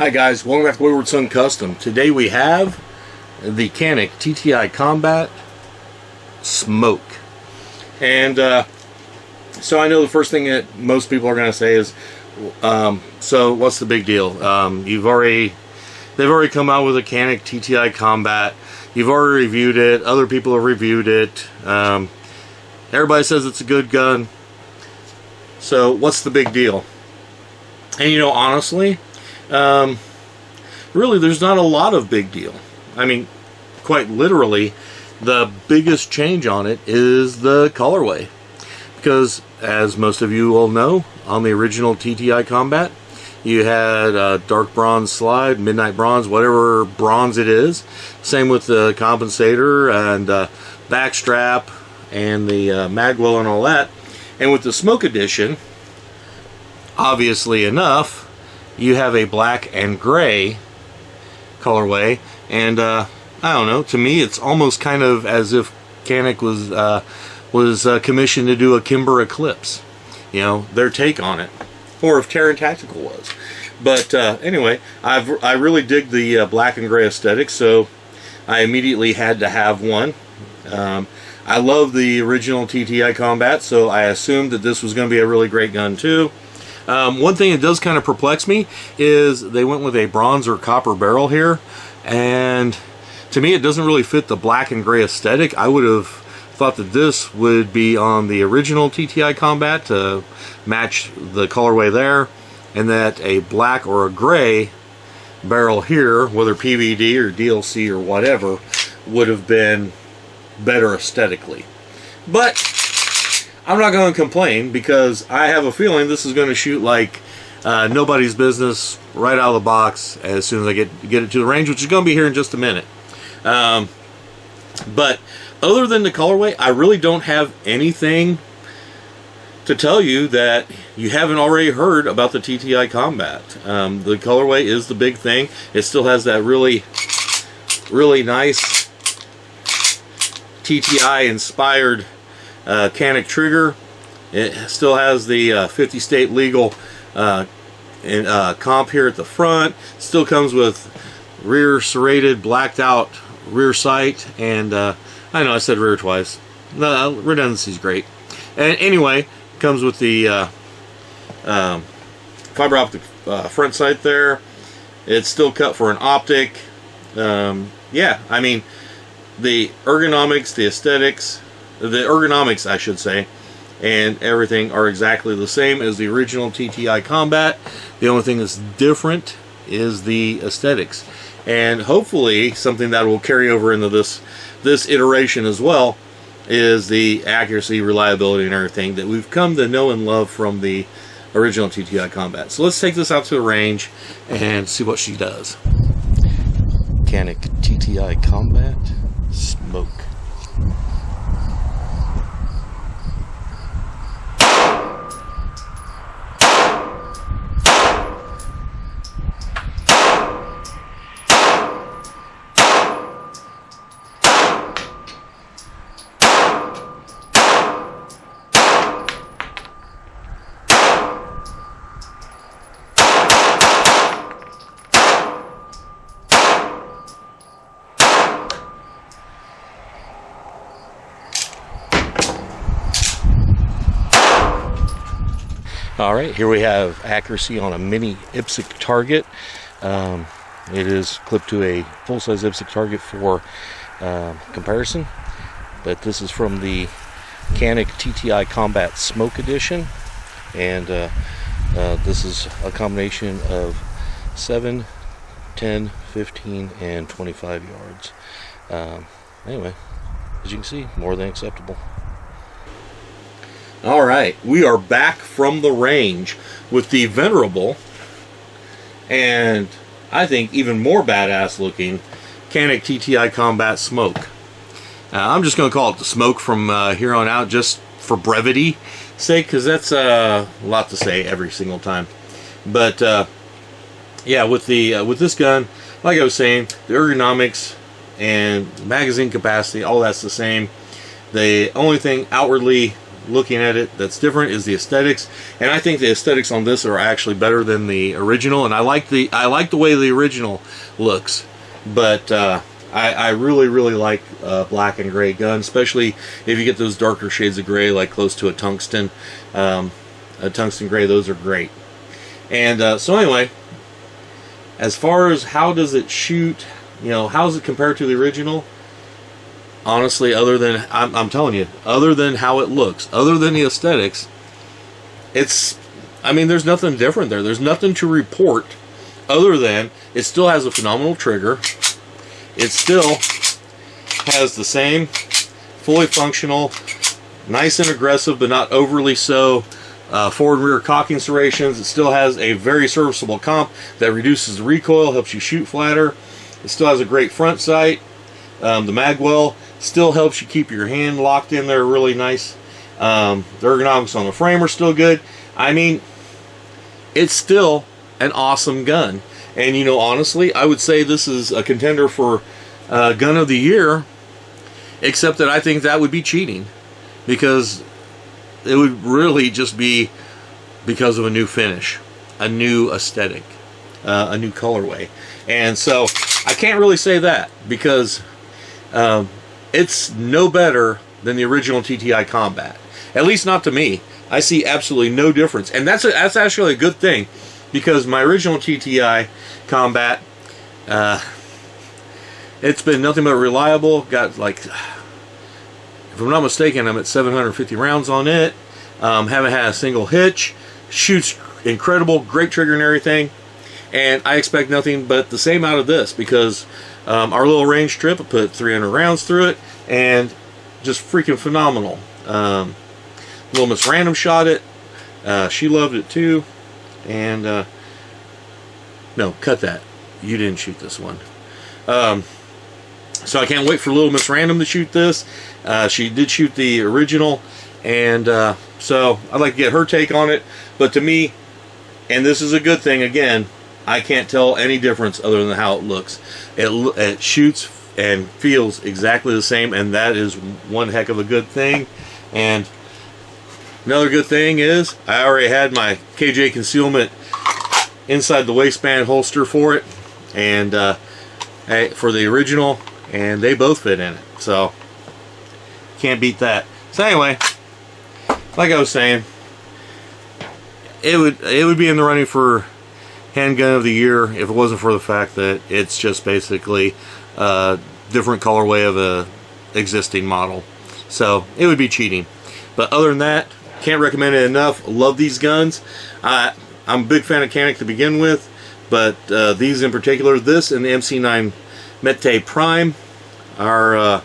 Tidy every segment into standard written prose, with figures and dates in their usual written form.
Hi guys, welcome back to Wayward Son Custom. Today we have the Canik TTI Combat Smoke. And so I know the first thing that most people are going to say is, so what's the big deal? They've already come out with a Canik TTI Combat. You've already reviewed it. Other people have reviewed it. Everybody says it's a good gun. So what's the big deal? And you know, honestly, really there's not a lot of big deal. I mean, quite literally, the biggest change on it is the colorway. Because, as most of you will know, on the original TTI Combat, you had dark bronze slide, midnight bronze, whatever bronze it is. Same with the compensator and back strap and the mag well and all that. And with the Smoke Edition, obviously enough, you have a black and gray colorway. And I don't know, to me it's almost kind of as if Canik was commissioned to do a Kimber Eclipse, you know, their take on it, or if Terran Tactical was. But anyway, I really dig the black and gray aesthetic, so I immediately had to have one. I love the original TTI Combat, so I assumed that this was going to be a really great gun too. One thing that does kind of perplex me is they went with a bronze or copper barrel here, and to me it doesn't really fit the black and gray aesthetic. I would have thought that this would be on the original TTI Combat to match the colorway there, and that a black or a gray barrel here, whether PVD or DLC or whatever, would have been better aesthetically. But I'm not going to complain, because I have a feeling this is going to shoot like nobody's business right out of the box as soon as I get it to the range, which is going to be here in just a minute. But other than the colorway, I really don't have anything to tell you that you haven't already heard about the TTI Combat. The colorway is the big thing. It still has that really nice TTI inspired Canik trigger. It still has the 50 state legal comp here at the front. Still comes with rear serrated blacked out rear sight, and I know I said rear twice. No, redundancy is great. And anyway, comes with the fiber optic front sight there. It's still cut for an optic. Yeah, I mean, the ergonomics, the aesthetics, the ergonomics I should say, and everything are exactly the same as the original TTI Combat. The only thing that's different is the aesthetics, and hopefully something that will carry over into this iteration as well is the accuracy, reliability, and everything that we've come to know and love from the original TTI Combat. So let's take this out to the range and see what she does. Canik TTI Combat Smoke. Alright, here we have accuracy on a mini IPSC target. It is clipped to a full-size IPSC target for comparison, but this is from the Canik TTI Combat Smoke Edition, and this is a combination of 7, 10, 15, and 25 yards. Anyway, as you can see, more than acceptable. Alright, we are back from the range with the venerable and I think even more badass looking Canik TTI Combat Smoke. I'm just going to call it the Smoke from here on out, just for brevity sake, because that's a lot to say every single time. But yeah, with this gun, like I was saying, the ergonomics and magazine capacity, all that's the same. The only thing outwardly looking at it that's different is the aesthetics, and I think the aesthetics on this are actually better than the original, and I like the way the original looks, but I really like black and gray gun, especially if you get those darker shades of gray, like close to a tungsten gray. Those are great. And so anyway, as far as how does it shoot, you know, how does it compare to the original? Honestly, other than, I'm telling you, other than how it looks, other than the aesthetics, it's, I mean, there's nothing different there. There's nothing to report other than it still has a phenomenal trigger. It still has the same fully functional, nice and aggressive, but not overly so, forward and rear cocking serrations. It still has a very serviceable comp that reduces the recoil, helps you shoot flatter. It still has a great front sight. The magwell still helps you keep your hand locked in there really nice. The ergonomics on the frame are still good. I mean, it's still an awesome gun. And, you know, honestly, I would say this is a contender for Gun of the Year, except that I think that would be cheating, because it would really just be because of a new finish, a new aesthetic, a new colorway. And so I can't really say that, because it's no better than the original TTI Combat. At least not to me. I see absolutely no difference. And that's actually a good thing, because my original TTI Combat, it's been nothing but reliable. Got, like, if I'm not mistaken, I'm at 750 rounds on it. Haven't had a single hitch. Shoots incredible, great trigger and everything. And I expect nothing but the same out of this, because our little range trip, I put 300 rounds through it, and just freaking phenomenal. Little Miss Random shot it. She loved it too. And no, cut that. You didn't shoot this one. So I can't wait for Little Miss Random to shoot this. She did shoot the original, and so I'd like to get her take on it. But to me, and this is a good thing, again, I can't tell any difference other than how it looks. It shoots and feels exactly the same, and that is one heck of a good thing. And another good thing is I already had my KJ concealment inside the waistband holster for it, and for the original, and they both fit in it, so can't beat that. So anyway, like I was saying, it would be in the running for handgun of the year if it wasn't for the fact that it's just basically a different colorway of a existing model. So it would be cheating. But other than that, can't recommend it enough. Love these guns. I'm a big fan of Canik to begin with, but these in particular, this and the MC9 Mete Prime, are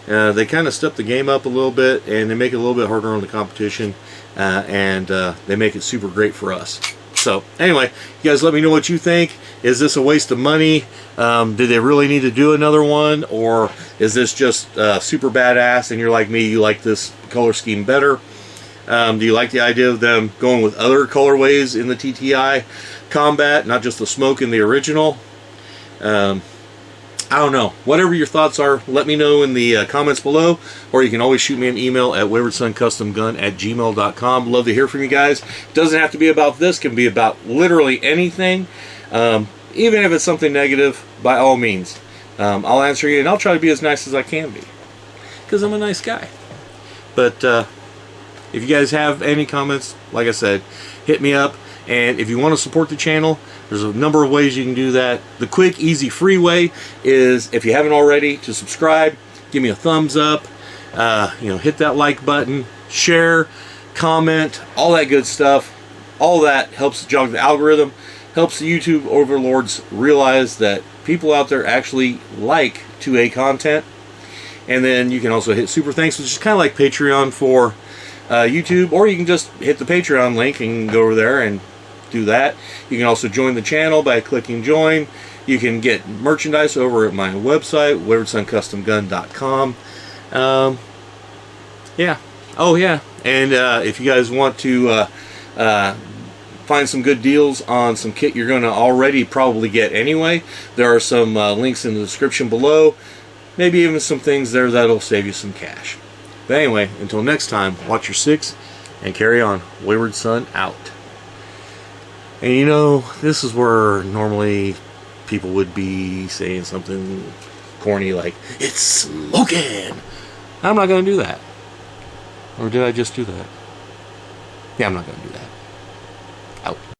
they kind of step the game up a little bit, and they make it a little bit harder on the competition, and they make it super great for us. So anyway, you guys let me know what you think. Is this a waste of money? Did they really need to do another one? Or is this just super badass and you're like me, you like this color scheme better? Do you like the idea of them going with other colorways in the TTI Combat, not just the Smoke in the original? I don't know. Whatever your thoughts are, let me know in the comments below, or you can always shoot me an email at waywardsoncustomgun@gmail.com. Love to hear from you guys. Doesn't have to be about this. Can be about literally anything. Even if it's something negative, by all means. I'll answer you, and I'll try to be as nice as I can be, because I'm a nice guy. But if you guys have any comments, like I said, hit me up. And if you want to support the channel, there's a number of ways you can do that. The quick, easy, free way is, if you haven't already, to subscribe, give me a thumbs up, hit that like button, share, comment, all that good stuff. All that helps jog the algorithm, helps the YouTube overlords realize that people out there actually like 2A content. And then you can also hit super thanks, which is kind of like Patreon for YouTube, or you can just hit the Patreon link and go over there and do that. You can also join the channel by clicking join. You can get merchandise over at my website, waywardsoncustomgun.com. Yeah. Oh yeah. And if you guys want to find some good deals on some kit you're going to already probably get anyway, there are some links in the description below. Maybe even some things there that'll save you some cash. But anyway, until next time, watch your six and carry on. Wayward Son out. And you know, this is where normally people would be saying something corny like, "It's smoking." I'm not going to do that. Or did I just do that? Yeah, I'm not going to do that. Out.